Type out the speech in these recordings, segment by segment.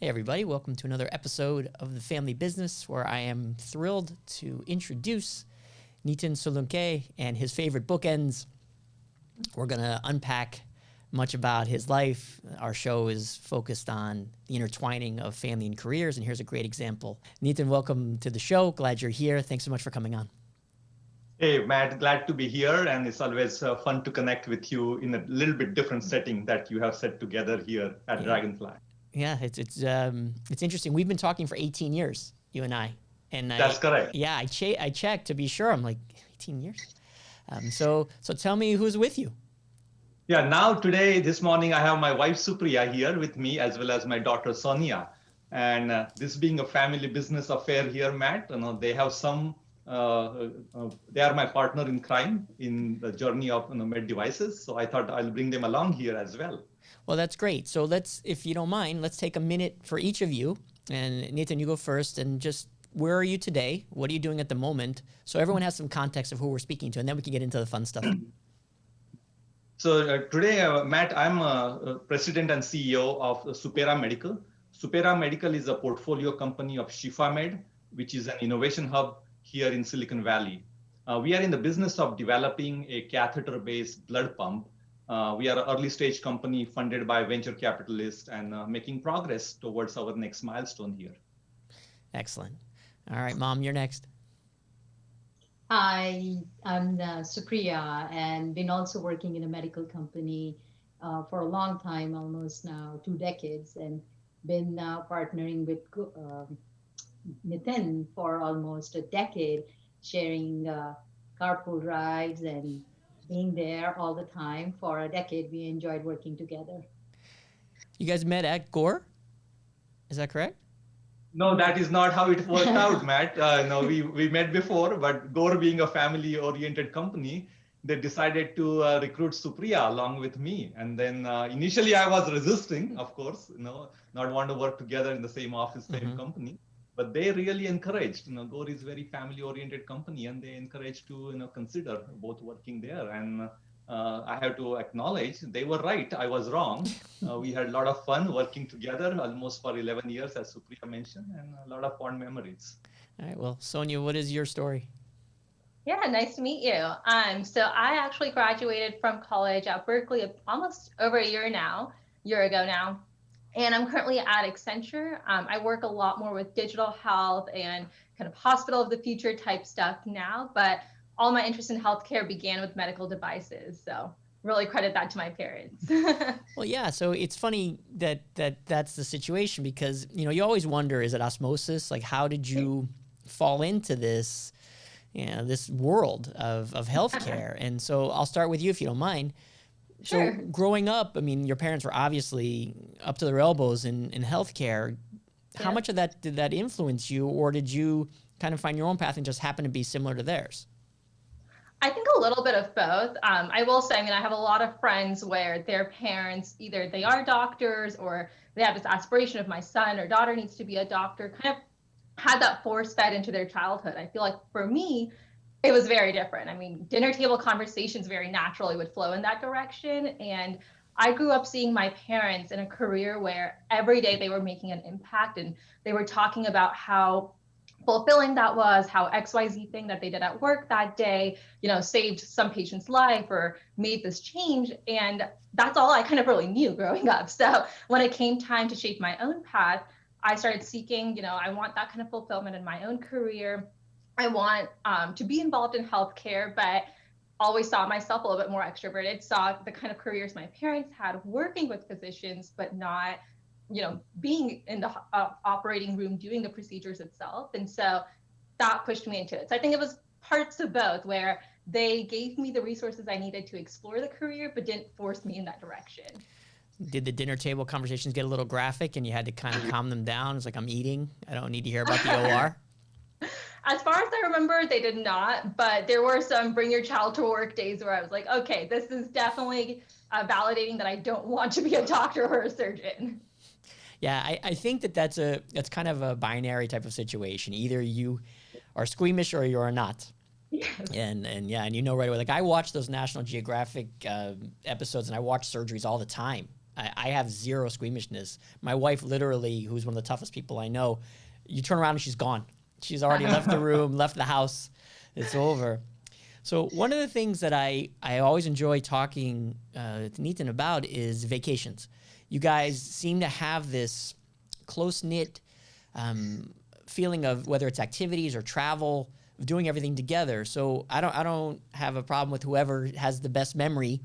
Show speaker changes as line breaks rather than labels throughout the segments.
Hey everybody, welcome to another episode of The Family Business, where I am thrilled to introduce Nitin Salunke and his favorite bookends. We're going to unpack much about his life. Our show is focused on the intertwining of family and careers, and here's a great example. Nitin, welcome to the show. Glad you're here. Thanks so much for coming on.
Hey, Matt, glad to be here. And it's always fun to connect with you in a little bit different setting that you have set together here at Dragonfly.
Yeah, it's interesting. We've been talking for 18 years, you and I. And
That's correct.
Yeah, I checked to be sure. I'm like, 18 years? So tell me who's with you.
Yeah, now this morning, I have my wife Supriya here with me, as well as my daughter Sonia. And this being a family business affair here, Matt, they have some, they are my partner in crime in the journey of med devices. So I thought I'll bring them along here as well.
Well, that's great. So if you don't mind, let's take a minute for each of you. And Nitin, you go first. And just where are you today? What are you doing at the moment? So everyone has some context of who we're speaking to, and then we can get into the fun stuff.
So today, Matt, I'm president and CEO of Supera Medical. Supera Medical is a portfolio company of ShifaMed, which is an innovation hub here in Silicon Valley. We are in the business of developing a catheter-based blood pump. We are an early stage company funded by venture capitalists and making progress towards our next milestone here.
Excellent. All right, Mom, you're next.
Hi, I'm Supriya, and been also working in a medical company for a long time, almost now 2 decades, and been now partnering with Nitin for almost a decade, sharing carpool rides and being there all the time. For a decade, we enjoyed working together.
You guys met at Gore? Is that correct?
No, that is not how it worked out, Matt. No, we met before, but Gore being a family-oriented company, they decided to recruit Supriya along with me. And then initially I was resisting, of course, not want to work together in the same office, same company. But they really encouraged. Gore is a very family-oriented company, and they encouraged to consider both working there. And I have to acknowledge they were right. I was wrong. We had a lot of fun working together, almost for 11 years, as Supriya mentioned, and a lot of fond memories.
All right. Well, Sonia, what is your story?
Yeah, nice to meet you. So I actually graduated from college at Berkeley almost over a year ago now. And I'm currently at Accenture. I work a lot more with digital health and kind of hospital of the future type stuff now, but all my interest in healthcare began with medical devices. So really credit that to my parents.
Well, yeah. So it's funny that's the situation, because, you always wonder, is it osmosis? Like, how did you fall into this, this world of healthcare? And so I'll start with you, if you don't mind.
Sure.
So growing up, I mean, your parents were obviously up to their elbows in healthcare.
Yeah.
How much of that did that influence you, or did you kind of find your own path and just happen to be similar to theirs?
I think a little bit of both. I will say, I have a lot of friends where their parents, either they are doctors or they have this aspiration of my son or daughter needs to be a doctor, kind of had that force fed into their childhood. I feel like for me, it was very different. Dinner table conversations very naturally would flow in that direction. And I grew up seeing my parents in a career where every day they were making an impact, and they were talking about how fulfilling that was, how XYZ thing that they did at work that day, saved some patient's life or made this change. And that's all I kind of really knew growing up. So when it came time to shape my own path, I started seeking, I want that kind of fulfillment in my own career. I want to be involved in healthcare, but always saw myself a little bit more extroverted, saw the kind of careers my parents had working with physicians, but not, being in the operating room, doing the procedures itself. And so that pushed me into it. So I think it was parts of both, where they gave me the resources I needed to explore the career, but didn't force me in that direction.
Did the dinner table conversations get a little graphic and you had to kind of calm them down? It's like, I'm eating. I don't need to hear about the OR.
As far as I remember, they did not, but there were some bring your child to work days where I was like, okay, this is definitely validating that I don't want to be a doctor or a surgeon.
Yeah, I think that's kind of a binary type of situation. Either you are squeamish or you are not.
Yes.
And right away, like I watch those National Geographic episodes, and I watch surgeries all the time. I have zero squeamishness. My wife literally, who's one of the toughest people I know, you turn around and she's gone. She's already left the room, left the house. It's over. So one of the things that I always enjoy talking to Nitin about is vacations. You guys seem to have this close-knit feeling of whether it's activities or travel, of doing everything together. So I don't have a problem with whoever has the best memory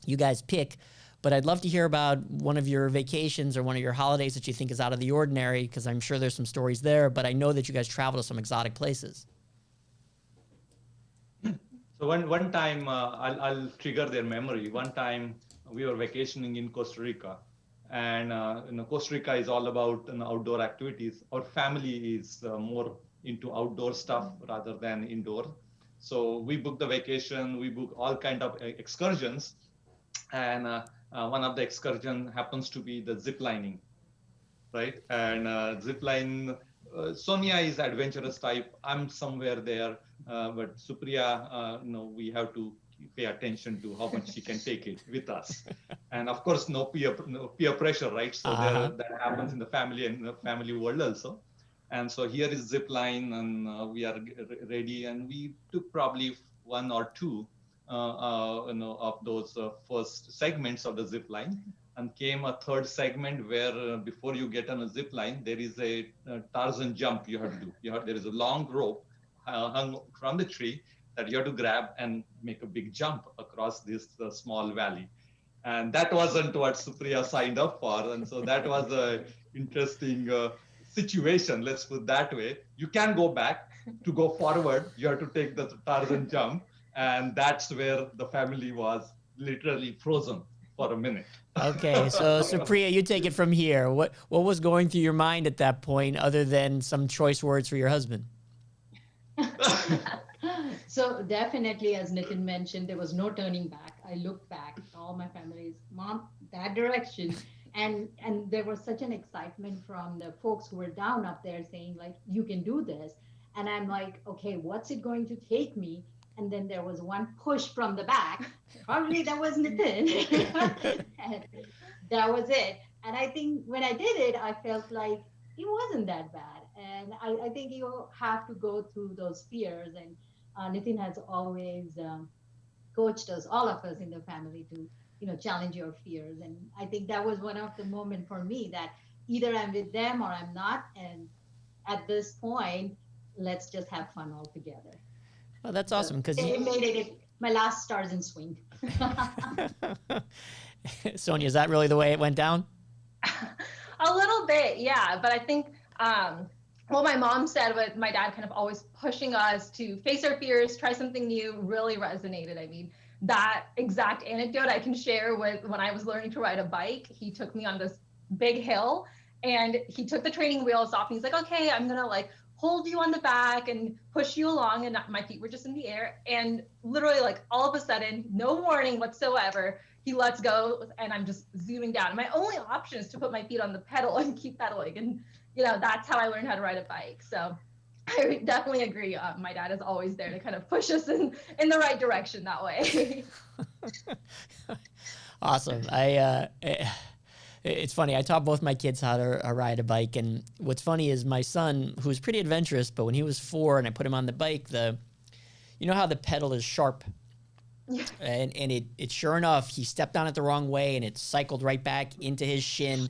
you guys pick, but I'd love to hear about one of your vacations or one of your holidays that you think is out of the ordinary, because I'm sure there's some stories there, but I know that you guys travel to some exotic places.
So one time, I'll trigger their memory. One time we were vacationing in Costa Rica, and Costa Rica is all about outdoor activities. Our family is more into outdoor stuff rather than indoor. So we booked the vacation, we booked all kind of excursions, and one of the excursion happens to be the zip lining, right? And zip line, Sonia is adventurous type. I'm somewhere there, but Supriya, we have to pay attention to how much she can take it with us. And of course, no peer pressure, right? So that happens in the family and the family world also. And so here is zip line, and we are ready, and we took probably one or two of those first segments of the zip line, and came a third segment where before you get on a zip line, there is a Tarzan jump you have to do. There is a long rope hung from the tree that you have to grab and make a big jump across this small valley. And that wasn't what Supriya signed up for. And so that was a interesting situation, let's put it that way. You can go back. To go forward, you have to take the Tarzan jump. And that's where the family was literally frozen for a minute.
Okay, so Supriya, you take it from here. What was going through your mind at that point, other than some choice words for your husband?
So definitely, as Nitin mentioned, there was no turning back. I looked back, all my family's mom, that direction. And there was such an excitement from the folks who were down up there saying, like, you can do this. And I'm like, okay, what's it going to take me? And then there was one push from the back. Probably that was Nitin. And that was it. And I think when I did it, I felt like it wasn't that bad. And I think you have to go through those fears. And Nitin has always coached us, all of us in the family, to challenge your fears. And I think that was one of the moments for me that either I'm with them or I'm not. And at this point, let's just have fun all together.
Oh, that's awesome. Because
it made it my last stars in swing.
Sonia, is that really the way it went down?
A little bit, yeah. But I think what my mom said with my dad kind of always pushing us to face our fears, try something new, really resonated. I mean, that exact anecdote I can share with when I was learning to ride a bike. He took me on this big hill and he took the training wheels off and he's like, okay, I'm going to hold you on the back and push you along. And my feet were just in the air. And literally all of a sudden, no warning whatsoever, he lets go and I'm just zooming down. And my only option is to put my feet on the pedal and keep pedaling. And, that's how I learned how to ride a bike. So I definitely agree. My dad is always there to kind of push us in the right direction that way.
Awesome. It's funny. I taught both my kids how to ride a bike. And what's funny is my son, who's pretty adventurous, but when he was 4 and I put him on the bike, you know how the pedal is sharp? Yeah. And it sure enough, he stepped on it the wrong way and it cycled right back into his shin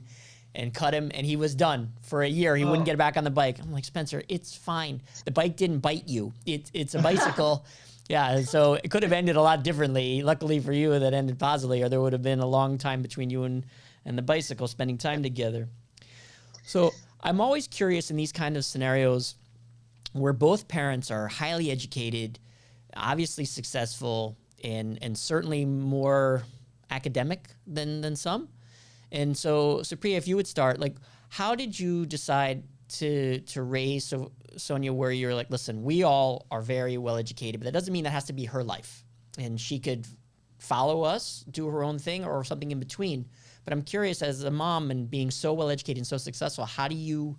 and cut him, and he was done. For a year, he wouldn't get back on the bike. I'm like, Spencer, it's fine. The bike didn't bite you. It's a bicycle. Yeah, so it could have ended a lot differently. Luckily for you, that ended positively, or there would have been a long time between you and the bicycle, spending time together. So I'm always curious in these kind of scenarios where both parents are highly educated, obviously successful, and certainly more academic than some. And so, Supriya, if you would start, how did you decide to raise Sonia where you're like, listen, we all are very well educated, but that doesn't mean that has to be her life. And she could follow us, do her own thing, or something in between. But I'm curious, as a mom and being so well educated and so successful, how do you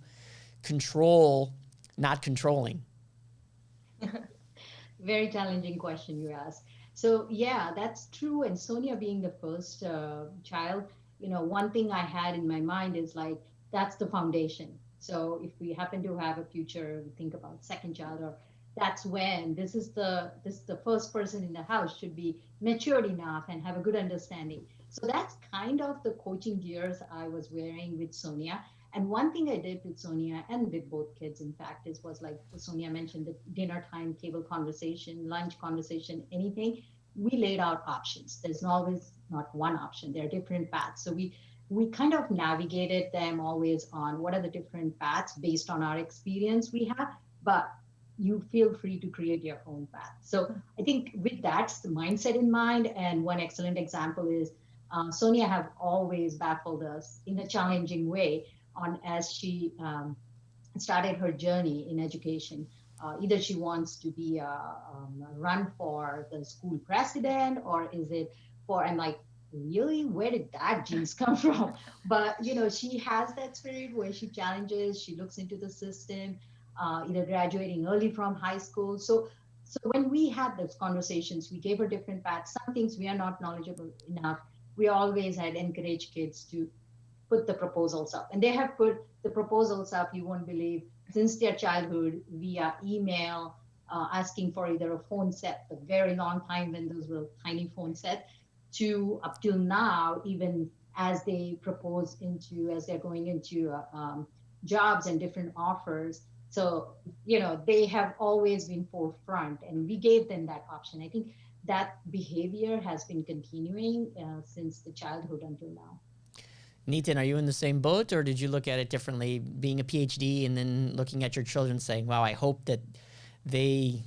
control not controlling?
Very challenging question you asked. So yeah, that's true. And Sonia being the first child, one thing I had in my mind is like, that's the foundation. So if we happen to have a future, we think about second child, or that's when this is the first person in the house should be matured enough and have a good understanding. So that's kind of the coaching gears I was wearing with Sonia. And one thing I did with Sonia and with both kids, in fact, is was like Sonia mentioned, the dinner time table conversation, lunch conversation, anything. We laid out options. There's always not one option. There are different paths. So we kind of navigated them always on what are the different paths based on our experience we have. But you feel free to create your own path. So I think with that mindset in mind, and one excellent example is Sonia have always baffled us in a challenging way on as she started her journey in education. Either she wants to be run for the school president, or is it for, I'm like, really, where did that genes come from? But she has that spirit where she challenges, she looks into the system, either graduating early from high school. So when we had those conversations, we gave her different paths. Some things we are not knowledgeable enough. We always had encouraged kids to put the proposals up, and they have put the proposals up, you won't believe, since their childhood via email, asking for either a phone set, a very long time when those were tiny phone set, to up till now, even as they propose as they're going into jobs and different offers. So, they have always been forefront, and we gave them that option. I think that behavior has been continuing since the childhood until now.
Nitin, are you in the same boat, or did you look at it differently, being a PhD and then looking at your children saying, wow, I hope that they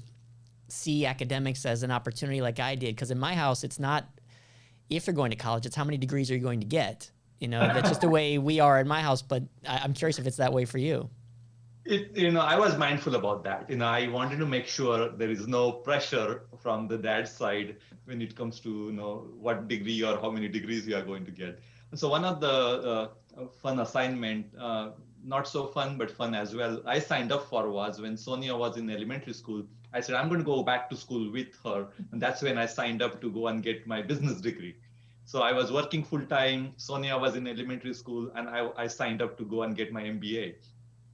see academics as an opportunity like I did? Because in my house, it's not if they're going to college, it's how many degrees are you going to get? That's just the way we are in my house, but I'm curious if it's that way for you.
I was mindful about that. I wanted to make sure there is no pressure from the dad side when it comes to, what degree or how many degrees you are going to get. And so one of the fun assignment, not so fun, but fun as well, I signed up for was when Sonia was in elementary school. I said, I'm going to go back to school with her. And that's when I signed up to go and get my business degree. So I was working full time. Sonia was in elementary school, and I signed up to go and get my MBA.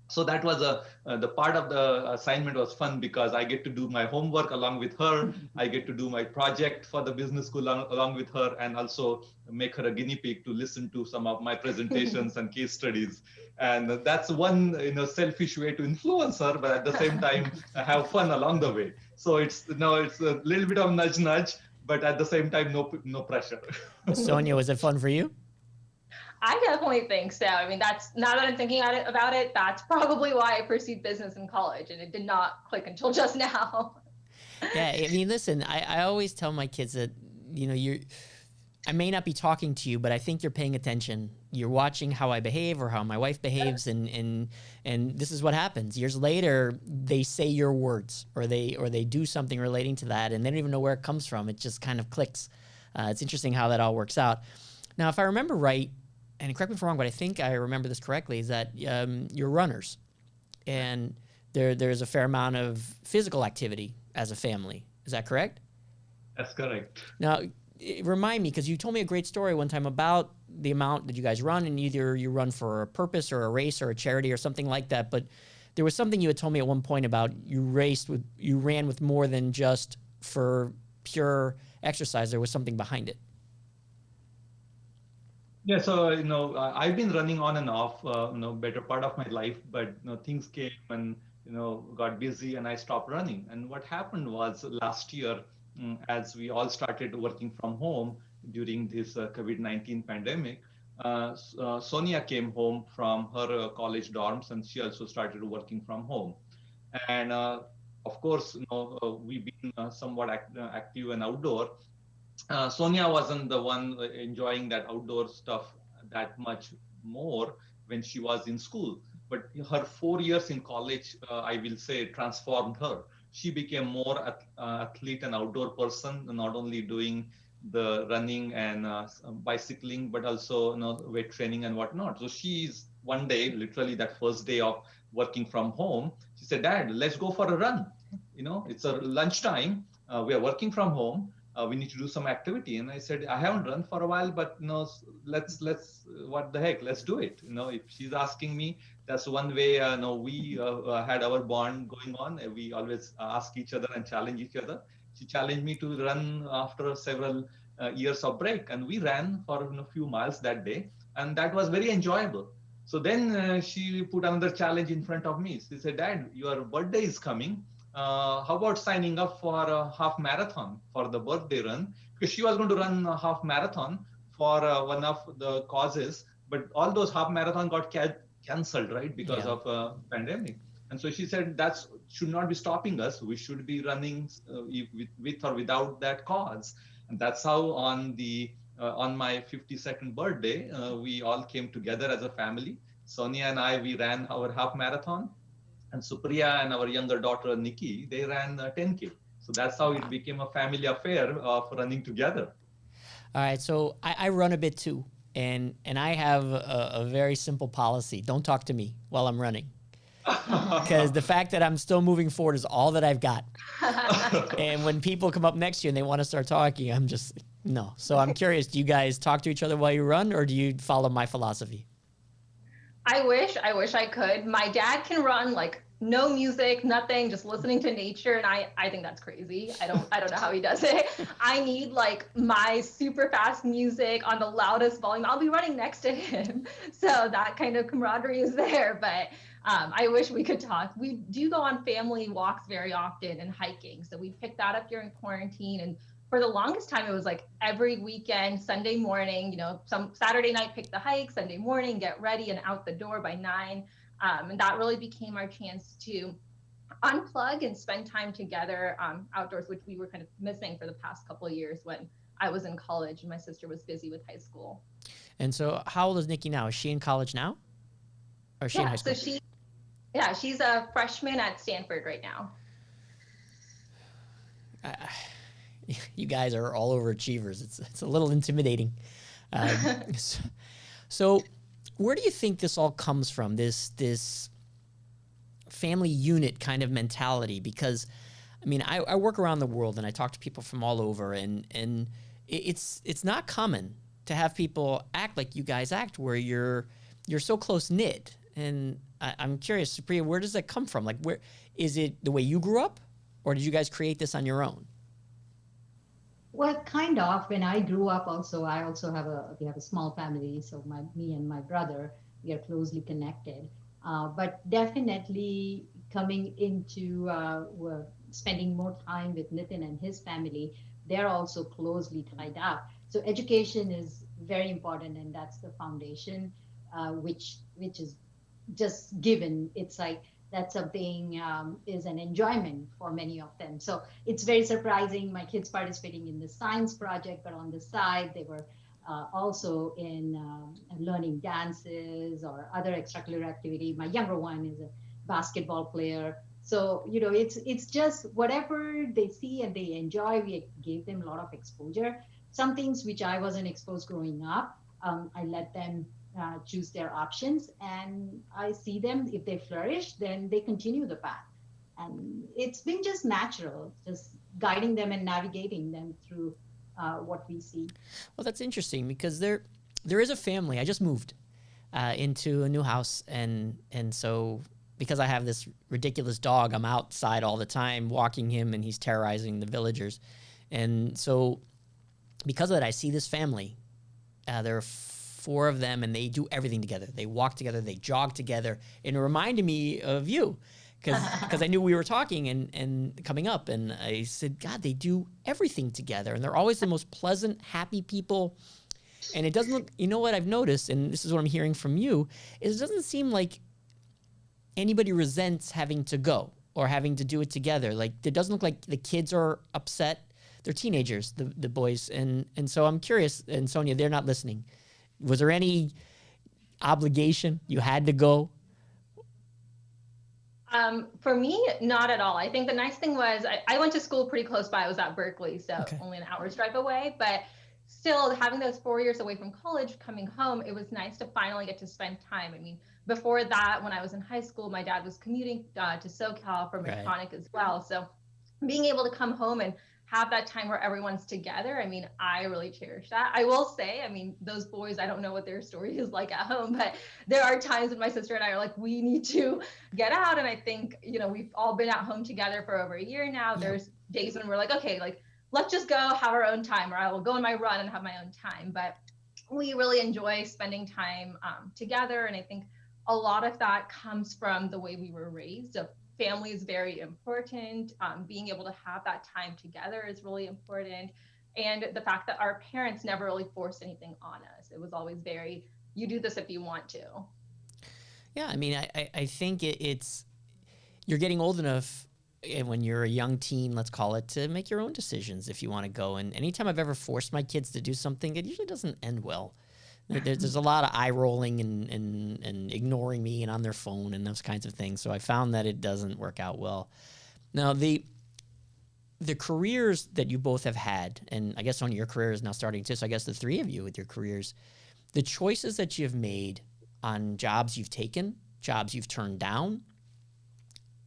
So that was the part of the assignment was fun because I get to do my homework along with her. I get to do my project for the business school along with her, and also make her a guinea pig to listen to some of my presentations and case studies. And that's one selfish way to influence her, but at the same time have fun along the way. So it's it's a little bit of nudge, but at the same time no pressure.
Sonia, was it fun for you?
I definitely think so. I mean, that's, now that I'm thinking about it, that's probably why I pursued business in college, and it did not click until just now.
Yeah, I mean, listen, I always tell my kids that, I may not be talking to you, but I think you're paying attention. You're watching how I behave or how my wife behaves, and this is what happens. Years later, they say your words, or they do something relating to that, and they don't even know where it comes from. It just kind of clicks. It's interesting how that all works out. Now, if I remember right, and correct me if I'm wrong, but I think I remember this correctly, is that you're runners, and there's a fair amount of physical activity as a family. Is that correct?
That's correct.
Now, remind me, because you told me a great story one time about the amount that you guys run, and either you run for a purpose or a race or a charity or something like that. But there was something you had told me at one point about you ran with more than just for pure exercise. There was something behind it.
Yeah, so I've been running on and off, better part of my life, but things came and got busy, and I stopped running. And what happened was last year, as we all started working from home during this COVID-19 pandemic, Sonia came home from her college dorms, and she also started working from home. And of course, we've been somewhat active and outdoor. Sonia wasn't the one enjoying that outdoor stuff that much more when she was in school, but her 4 years in college, I will say, transformed her. She became more athlete and outdoor person, not only doing the running and bicycling, but also weight training and whatnot. So she's one day, literally that first day of working from home, she said, Dad, let's go for a run. It's a lunchtime. We are working from home. we need to do some activity. And I said, I haven't run for a while, but let's what the heck, let's do it. If she's asking me, that's one way. We had our bond going on. We always ask each other and challenge each other. She challenged me to run after several years of break, and we ran for a few miles that day, and that was very enjoyable. So then she put another challenge in front of me. She said, Dad, your birthday is coming. How about signing up for a half marathon for the birthday run? Because she was going to run a half marathon for one of the causes, but all those half marathon got canceled, right? Because of pandemic. And so she said, that should not be stopping us. We should be running with or without that cause. And that's how on my 52nd birthday, we all came together as a family. Sonia and I, we ran our half marathon, and Supriya and our younger daughter, Nikki, they ran 10K. So that's how it became a family affair of running together.
All right. So I run a bit too. And I have a very simple policy. Don't talk to me while I'm running. Because the fact that I'm still moving forward is all that I've got. And when people come up next to you and they want to start talking, I'm just, no. So I'm curious, do you guys talk to each other while you run, or do you follow my philosophy?
I wish I could. My dad can run like no music, nothing, just listening to nature. And I think that's crazy. I don't know how he does it. I need like my super fast music on the loudest volume. I'll be running next to him. So that kind of camaraderie is there. But I wish we could talk. We do go on family walks very often and hiking. So we picked that up during quarantine. And for the longest time, it was like every weekend, Sunday morning, some Saturday night, pick the hike, Sunday morning, get ready and out the door by 9. And that really became our chance to unplug and spend time together outdoors, which we were kind of missing for the past couple of years when I was in college and my sister was busy with high school.
And so how old is Nikki now? Is she in college now? Or is she in high school?
So she's a freshman at Stanford right now.
You guys are all overachievers. It's a little intimidating. So where do you think this all comes from, this family unit kind of mentality? Because, I mean, I work around the world and I talk to people from all over, and it's not common to have people act like you guys act, where you're so close-knit. And I'm curious, Supriya, where does that come from? Like, where is it the way you grew up, or did you guys create this on your own?
Well, kind of. When I grew up, I also we have a small family. So me and my brother, we are closely connected. But definitely coming into spending more time with Nitin and his family, they're also closely tied up. So education is very important, and that's the foundation, which is just given. It's like that something is an enjoyment for many of them. So it's very surprising. My kids participating in the science project, but on the side, they were also in learning dances or other extracurricular activity. My younger one is a basketball player. So, it's just whatever they see and they enjoy, we gave them a lot of exposure. Some things which I wasn't exposed growing up, I let them choose their options, and I see them, if they flourish, then they continue the path. And it's been just natural, just guiding them and navigating them through what we see.
Well, that's interesting, because there is a family. I just moved into a new house, and so because I have this ridiculous dog, I'm outside all the time walking him, and he's terrorizing the villagers. And so because of that, I see this family. There are 4 of them, and they do everything together. They walk together, they jog together, and it reminded me of you, because I knew we were talking and coming up, and I said, God, they do everything together, and they're always the most pleasant, happy people. And it doesn't look, what I've noticed, and this is what I'm hearing from you, is it doesn't seem like anybody resents having to go or having to do it together. Like, it doesn't look like the kids are upset. They're teenagers, the boys, and so I'm curious, and Sonia, they're not listening. Was there any obligation? You had to go?
For me, not at all. I think the nice thing was I went to school pretty close by. I was at Berkeley, so only an hour's drive away. But still, having those 4 years away from college, coming home, it was nice to finally get to spend time. I mean, before that, when I was in high school, my dad was commuting to SoCal for Medtronic as well. So being able to come home and have that time where everyone's together. I mean, I really cherish that. I will say, I mean, those boys, I don't know what their story is like at home, but there are times when my sister and I are like, we need to get out. And I think, we've all been at home together for over a year now.
Yep.
There's days when we're like, okay, like, let's just go have our own time, or I will go on my run and have my own time. But we really enjoy spending time together. And I think a lot of that comes from the way we were raised. So family is very important. Being able to have that time together is really important. And the fact that our parents never really forced anything on us. It was always very, you do this if you want to.
Yeah, I mean, I think it's, you're getting old enough when you're a young teen, let's call it, to make your own decisions if you want to go. And anytime I've ever forced my kids to do something, it usually doesn't end well. There's a lot of eye rolling and ignoring me and on their phone and those kinds of things. So I found that it doesn't work out well. Now, the careers that you both have had, and I guess on your career is now starting too, so I guess the three of you with your careers, the choices that you've made on jobs you've taken, jobs you've turned down,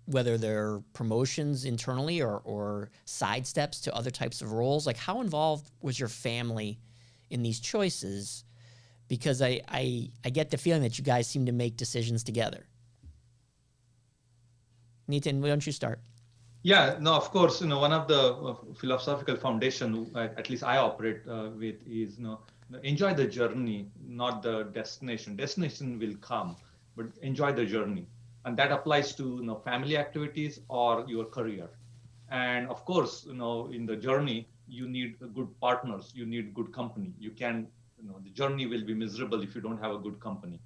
whether they're promotions internally or side steps to other types of roles, like how involved was your family in these choices? Because I get the feeling that you guys seem to make decisions together. Nitin, why don't you start?
Yeah, no, of course, one of the philosophical foundation, at least I operate with, is, enjoy the journey, not the destination. Destination will come, but enjoy the journey. And that applies to, family activities or your career. And of course, in the journey, you need good partners, you need good company. You can, the journey will be miserable if you don't have a good company.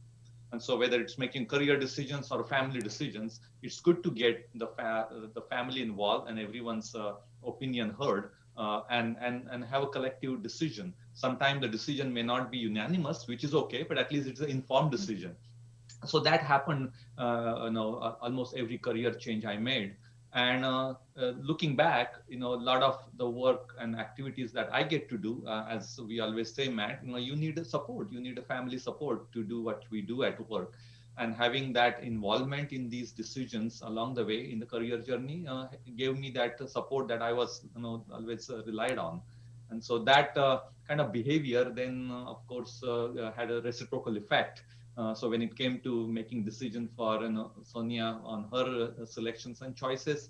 And so whether it's making career decisions or family decisions, it's good to get the family involved and everyone's opinion heard, and have a collective decision. Sometimes the decision may not be unanimous, which is okay, but at least it's an informed decision. So that happened, almost every career change I made. And looking back, a lot of the work and activities that I get to do, as we always say, Matt, you need a support, you need a family support to do what we do at work. And having that involvement in these decisions along the way in the career journey gave me that support that I was, always relied on. And so that kind of behavior then, of course, had a reciprocal effect. So when it came to making decision for Sonia on her selections and choices,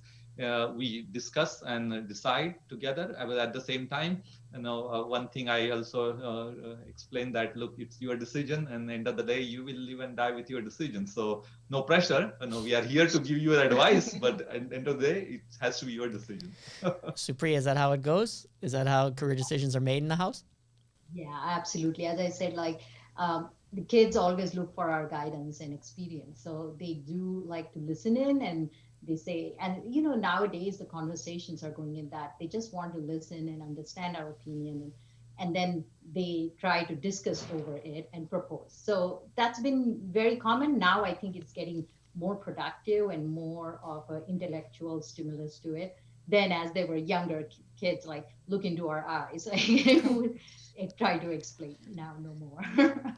we discuss and decide together. But at the same time, one thing I also explained that, look, it's your decision, and at the end of the day, you will live and die with your decision. So no pressure. We are here to give you advice, but at the end of the day, it has to be your decision.
Supriya, is that how it goes? Is that how career decisions are made in the house?
Yeah, absolutely. As I said, the kids always look for our guidance and experience. So they do like to listen in, and they say, and nowadays the conversations are going in that they just want to listen and understand our opinion, and then they try to discuss over it and propose. So that's been very common. Now I think it's getting more productive and more of an intellectual stimulus to it than as they were younger kids, like look into our eyes and try to explain. Now no more.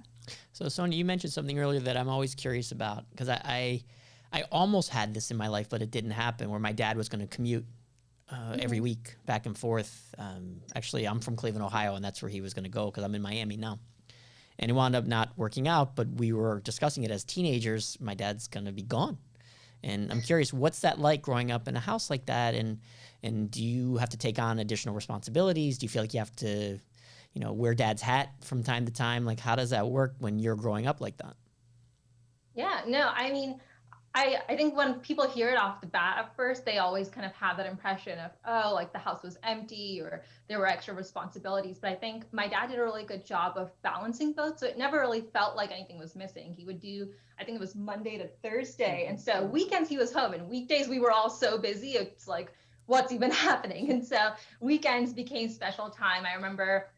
So Sonia, you mentioned something earlier that I'm always curious about, because I almost had this in my life, but it didn't happen, where my dad was going to commute every week back and forth. Actually, I'm from Cleveland, Ohio, and that's where he was going to go because I'm in Miami now. And it wound up not working out, but we were discussing it as teenagers. My dad's going to be gone. And I'm curious, what's that like growing up in a house like that? And do you have to take on additional responsibilities? Do you feel like you have to wear dad's hat from time to time? Like, how does that work when you're growing up like that?
Yeah, no, I mean, I think when people hear it off the bat at first, they always kind of have that impression of, oh, like the house was empty or there were extra responsibilities. But I think my dad did a really good job of balancing both. So it never really felt like anything was missing. He would do, I think it was Monday to Thursday. And so weekends he was home, and weekdays we were all so busy. It's like, what's even happening? And so weekends became special time. I remember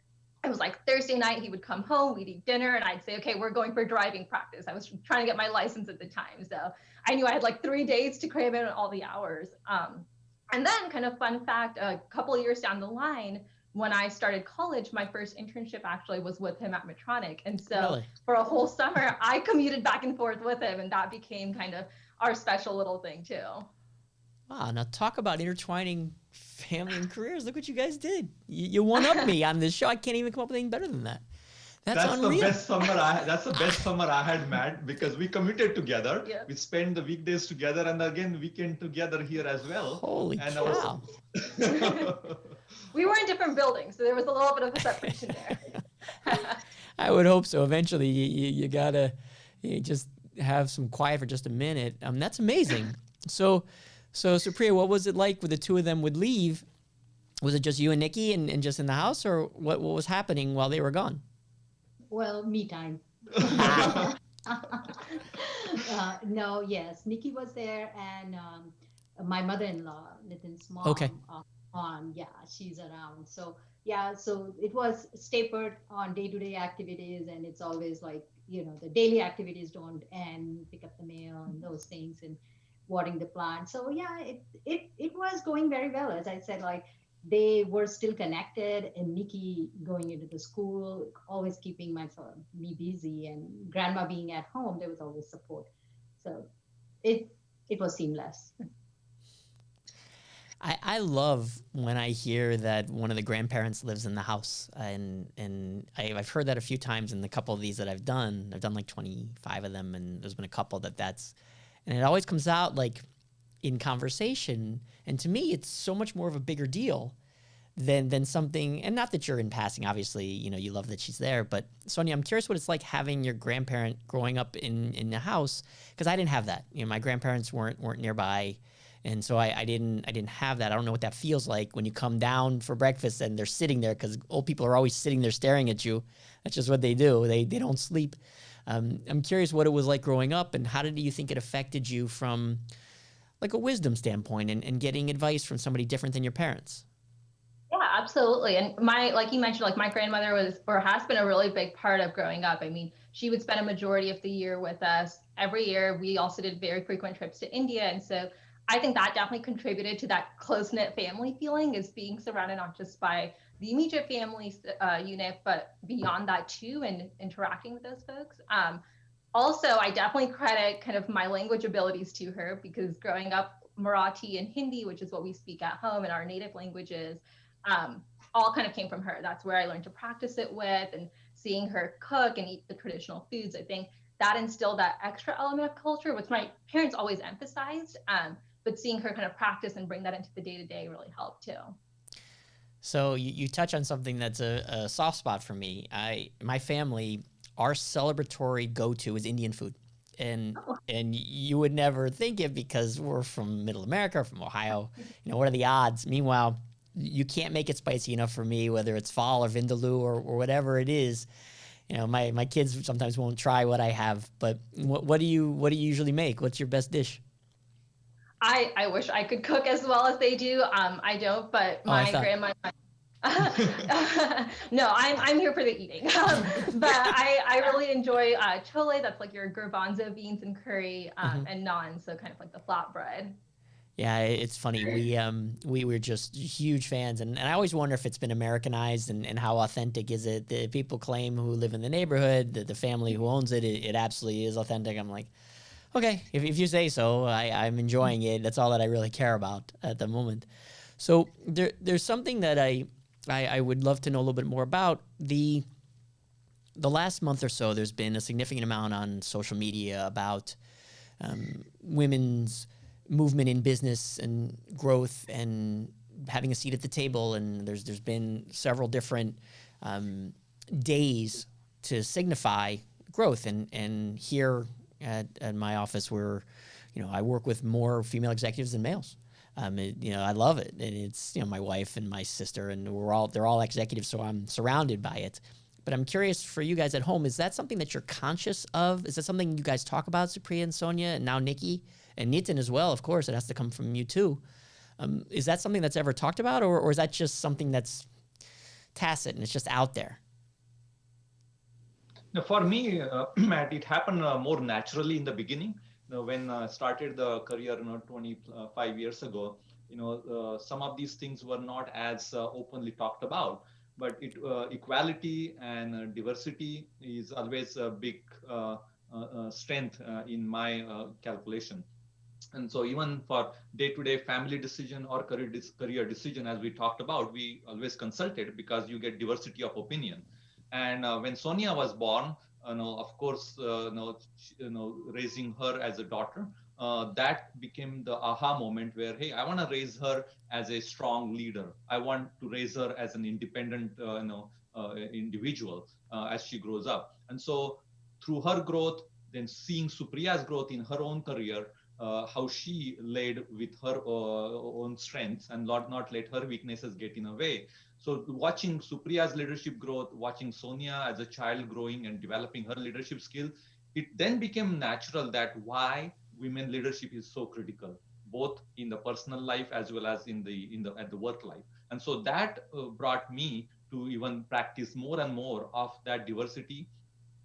it was like Thursday night, he would come home, we'd eat dinner, and I'd say, okay, we're going for driving practice. I was trying to get my license at the time. So I knew I had like 3 days to cram in all the hours. And then kind of fun fact, a couple of years down the line, when I started college, my first internship actually was with him at Medtronic. And so really? For a whole summer, I commuted back and forth with him, and that became kind of our special little thing too.
Wow, now talk about intertwining family and careers. Look what you guys did. You one up me on this show. I can't even come up with anything better than that. That's unreal.
That's the best summer I had, Matt, because we commuted together.
Yeah.
We spent the weekdays together and again weekend together here as well.
Holy
and
cow.
We were in different buildings, so there was a little bit of a separation there.
I would hope so. Eventually, you gotta just have some quiet for just a minute. That's amazing. So Supriya, what was it like when the two of them would leave? Was it just you and Nikki and just in the house, or what was happening while they were gone?
Well, me time. No, yes, Nikki was there, and my mother-in-law, Nitin's mom.
Okay.
Yeah, she's around. So yeah, so it was stay put on day-to-day activities, and it's always like, the daily activities don't end, pick up the mail and those things, and watering the plant. So yeah, it was going very well. As I said, like, they were still connected, and Nikki going into the school, always keeping me busy, and grandma being at home, there was always support. So it was seamless.
I love when I hear that one of the grandparents lives in the house, and I've heard that a few times in the couple of these that I've done. I've done like 25 of them, and there's been a couple and it always comes out like in conversation. And to me, it's so much more of a bigger deal than something, and not that you're in passing, obviously, you love that she's there, but Sonia, I'm curious what it's like having your grandparent growing up in the house, because I didn't have that. My grandparents weren't nearby. And so I didn't have that. I don't know what that feels like when you come down for breakfast and they're sitting there, because old people are always sitting there staring at you. That's just what they do. They don't sleep. I'm curious what it was like growing up, and how did you think it affected you from like a wisdom standpoint and getting advice from somebody different than your parents?
Yeah, absolutely. And like you mentioned, like my grandmother was or has been a really big part of growing up. I mean, she would spend a majority of the year with us. Every year, we also did very frequent trips to India. And so I think that definitely contributed to that close-knit family feeling, is being surrounded not just by the immediate family unit, but beyond that too, and interacting with those folks. Also, I definitely credit kind of my language abilities to her, because growing up Marathi and Hindi, which is what we speak at home in our native languages, all kind of came from her. That's where I learned to practice it with, and seeing her cook and eat the traditional foods. I think that instilled that extra element of culture, which my parents always emphasized. But seeing her kind of practice and bring that into the day-to-day really helped too.
So you touch on something that's a soft spot for me. My family, our celebratory go-to is Indian food. And you would never think it, because we're from Middle America, from Ohio. What are the odds? Meanwhile, you can't make it spicy enough for me, whether it's fall or vindaloo or whatever it is. My kids sometimes won't try what I have. But what do you usually make? What's your best dish?
I wish I could cook as well as they do. I don't, but my grandma. No, I'm here for the eating. But I really enjoy chole. That's like your garbanzo beans and curry, and naan, so kind of like the flatbread.
Yeah, it's funny. We were just huge fans, and I always wonder if it's been Americanized, and how authentic is it. The people claim who live in the neighborhood, the family who owns it, it absolutely is authentic. I'm like, okay, if you say so, I'm enjoying it. That's all that I really care about at the moment. So there's something that I would love to know a little bit more about. The last month or so, there's been a significant amount on social media about women's movement in business and growth and having a seat at the table. And there's been several different days to signify growth. And here at my office, I work with more female executives than males. I love it. And it's, my wife and my sister, and they're all executives, so I'm surrounded by it. But I'm curious for you guys at home, is that something that you're conscious of? Is that something you guys talk about, Supriya and Sonia, and now Nikki and Nitin as well? Of course, it has to come from you too. Is that something that's ever talked about, or is that just something that's tacit and it's just out there?
Now, for me, Matt, it happened more naturally in the beginning. When I started the career 25 years ago, some of these things were not as openly talked about. But equality and diversity is always a big strength in my calculation. And so even for day-to-day family decision or career decision, as we talked about, we always consulted because you get diversity of opinion. And when Sonia was born, of course, raising her as a daughter, that became the aha moment where, hey, I want to raise her as a strong leader. I want to raise her as an independent, individual as she grows up. And so through her growth, then seeing Supriya's growth in her own career, how she led with her own strengths and not let her weaknesses get in the way. So watching Supriya's leadership growth, watching Sonia as a child growing and developing her leadership skill, it then became natural that why women leadership is so critical, both in the personal life as well as at the work life. And so that brought me to even practice more and more of that diversity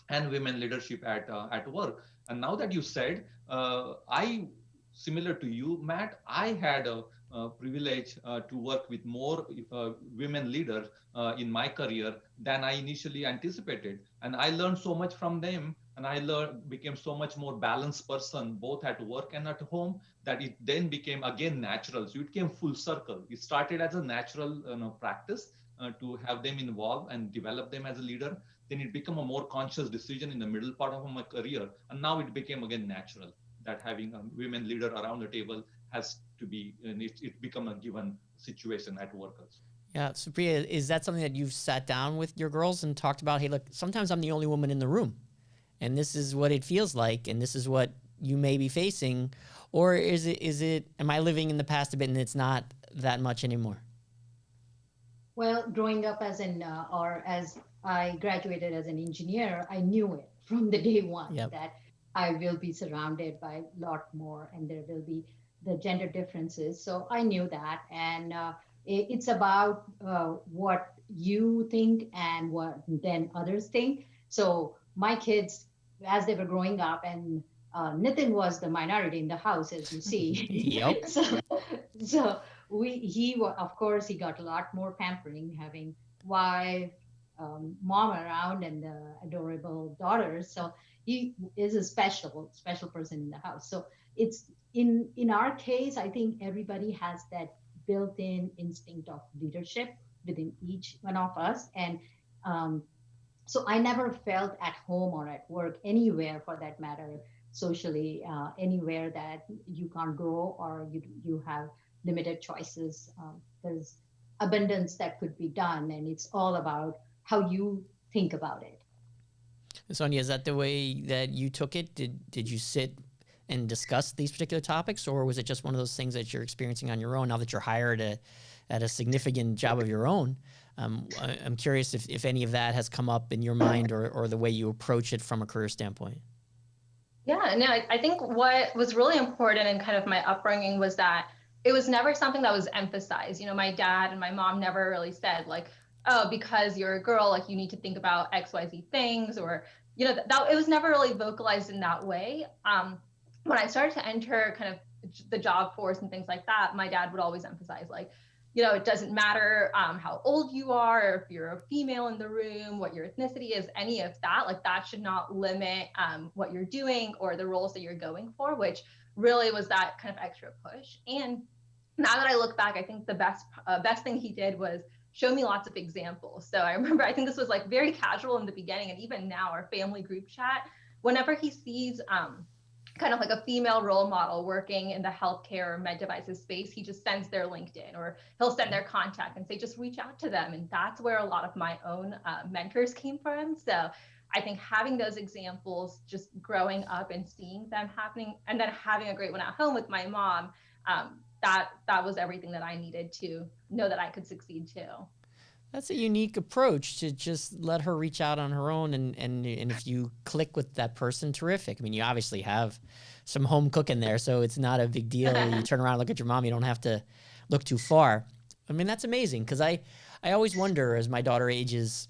and women leadership at work. And now that you said, I, similar to you, Matt, I had a privilege to work with more women leaders in my career than I initially anticipated. And I learned so much from them, and became so much more balanced person, both at work and at home, that it then became again natural. So it came full circle. It started as a natural practice to have them involved and develop them as a leader. Then it became a more conscious decision in the middle part of my career. And now it became again natural that having a women leader around the table has to be, and it become a given situation at work also.
Yeah, Supriya, is that something that you've sat down with your girls and talked about? Hey, look, sometimes I'm the only woman in the room, and this is what it feels like, and this is what you may be facing, or is it? Am I living in the past a bit, and it's not that much anymore?
Well, growing up as I graduated as an engineer, I knew it from the day one that I will be surrounded by a lot more, and there will be the gender differences. So I knew that, and it's about what you think and what then others think. So my kids, as they were growing up, and Nitin was the minority in the house, as you see.
Yep.
So of course, he got a lot more pampering, having wife, mom around, and the adorable daughters. So he is a special person in the house. So it's in our case, I think everybody has that built-in instinct of leadership within each one of us. And so I never felt at home or at work, anywhere for that matter, socially, anywhere that you can't grow or you have limited choices. There's abundance that could be done, and it's all about how you think about it.
Sonia, is that the way that you took it? Did you sit and discuss these particular topics, or was it just one of those things that you're experiencing on your own now that you're hired at a significant job of your own? I'm curious if any of that has come up in your mind or the way you approach it from a career standpoint.
Yeah, no, I think what was really important in kind of my upbringing was that it was never something that was emphasized. You know, my dad and my mom never really said like, oh, because you're a girl, like you need to think about XYZ things, or, you know, that it was never really vocalized in that way. When I started to enter kind of the job force and things like that, my dad would always emphasize like, you know, it doesn't matter how old you are, or if you're a female in the room, what your ethnicity is, any of that, like that should not limit what you're doing or the roles that you're going for, which really was that kind of extra push. And now that I look back, I think the best thing he did was show me lots of examples. So I remember, I think this was like very casual in the beginning, and even now our family group chat, whenever he sees kind of like a female role model working in the healthcare or med devices space, he just sends their LinkedIn, or he'll send their contact and say, just reach out to them. And that's where a lot of my own mentors came from. So I think having those examples, just growing up and seeing them happening, and then having a great one at home with my mom, that was everything that I needed to know that I could succeed too.
That's a unique approach, to just let her reach out on her own, and if you click with that person, terrific. I mean, you obviously have some home cooking there, so it's not a big deal. You turn around and look at your mom, you don't have to look too far. I mean, that's amazing, because I always wonder as my daughter ages,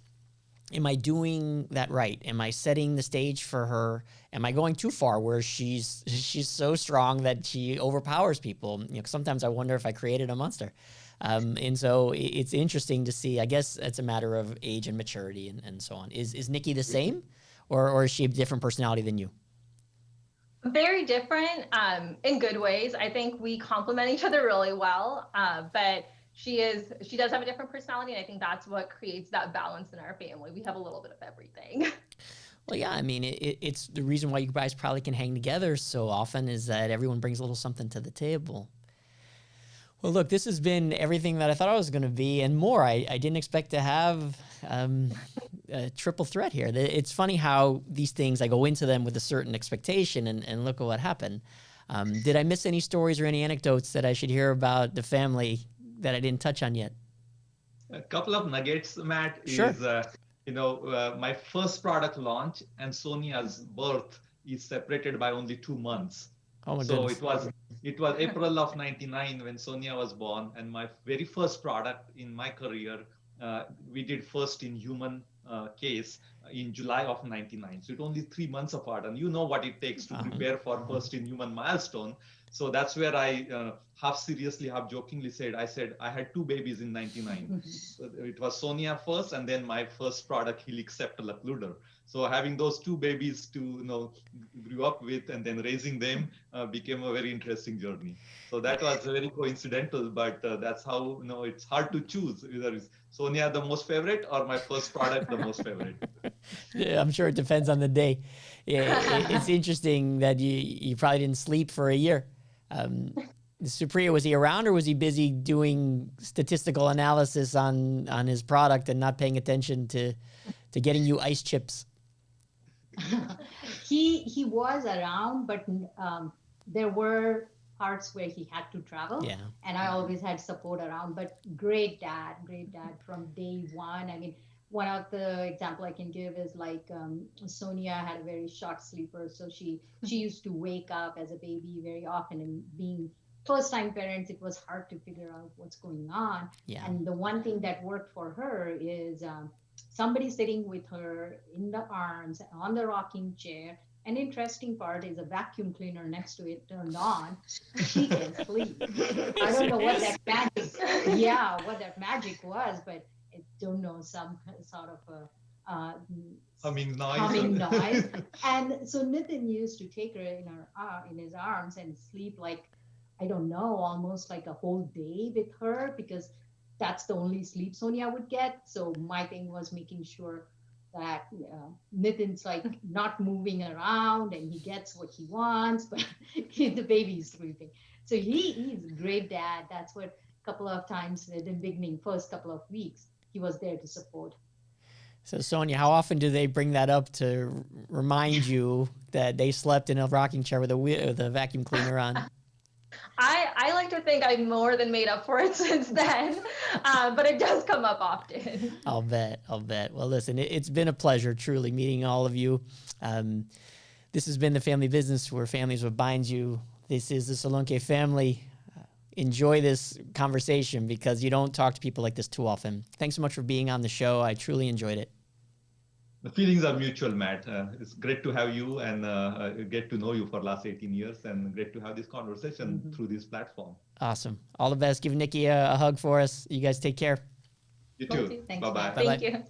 am I doing that right? Am I setting the stage for her? Am I going too far where she's so strong that she overpowers people? You know, sometimes I wonder if I created a monster. And so it's interesting to see. I guess it's a matter of age and maturity and so on. Is Nikki the same, or is she a different personality than you?
Very different in good ways. I think we complement each other really well, but she does have a different personality, and I think that's what creates that balance in our family. We have a little bit of everything.
Well, yeah, I mean, it's the reason why you guys probably can hang together so often is that everyone brings a little something to the table. Well, look, this has been everything that I thought I was going to be and more. I didn't expect to have a triple threat here. It's funny how these things, I go into them with a certain expectation and look at what happened. Did I miss any stories or any anecdotes that I should hear about the family that I didn't touch on yet?
A couple of nuggets, Matt,
Sure.
is, my first product launch and Sonia's birth is separated by only 2 months.
Oh my
So
goodness.
it was April of '99 when Sonia was born, and my very first product in my career, we did first in human case in July of '99. So it's only 3 months apart, and you know what it takes to prepare for first in human milestone. So that's where I half seriously, half jokingly said, I had 2 babies in '99. So it was Sonia first, and then my first product, Helix Septal Occluder. So having those 2 babies to grew up with, and then raising them became a very interesting journey. So that was very coincidental, but that's how it's hard to choose either is Sonia the most favorite or my first product the most favorite.
Yeah, I'm sure it depends on the day. Yeah, it's interesting that you probably didn't sleep for a year. Supriya, was he around or was he busy doing statistical analysis on his product and not paying attention to getting you ice chips?
He was around, but there were parts where he had to travel.
Yeah.
And I always had support around. But great dad from day one. I mean, one of the example I can give is like Sonia had a very short sleeper, so she used to wake up as a baby very often, and being first time parents, it was hard to figure out what's going on.
Yeah.
And the one thing that worked for her is somebody sitting with her in the arms on the rocking chair. An interesting part is a vacuum cleaner next to it turned on. She can sleep. I don't know what that magic was, but I don't know, some sort of a
Humming
noise. And so Nitin used to take her in his arms and sleep like, I don't know, almost like a whole day with her, because that's the only sleep Sonia would get. So my thing was making sure that Nitin's like not moving around and he gets what he wants, but the baby's sleeping. So he's a great dad. That's what a couple of times in the beginning, first couple of weeks, he was there to support.
So Sonia, how often do they bring that up to remind you that they slept in a rocking chair with a vacuum cleaner on?
I like to think I more than made up for it since then, but it does come up often.
I'll bet. Well, listen, it's been a pleasure truly meeting all of you. This has been The Family Business, where families what binds you. This is the Salunke family. Enjoy this conversation because you don't talk to people like this too often. Thanks so much for being on the show. I truly enjoyed it.
The feelings are mutual, Matt. It's great to have you and get to know you for the last 18 years, and great to have this conversation through this platform.
Awesome. All the best. Give Nikki a hug for us. You guys take care.
You too.
Thanks,
Bye-bye.
Matt.
Thank you.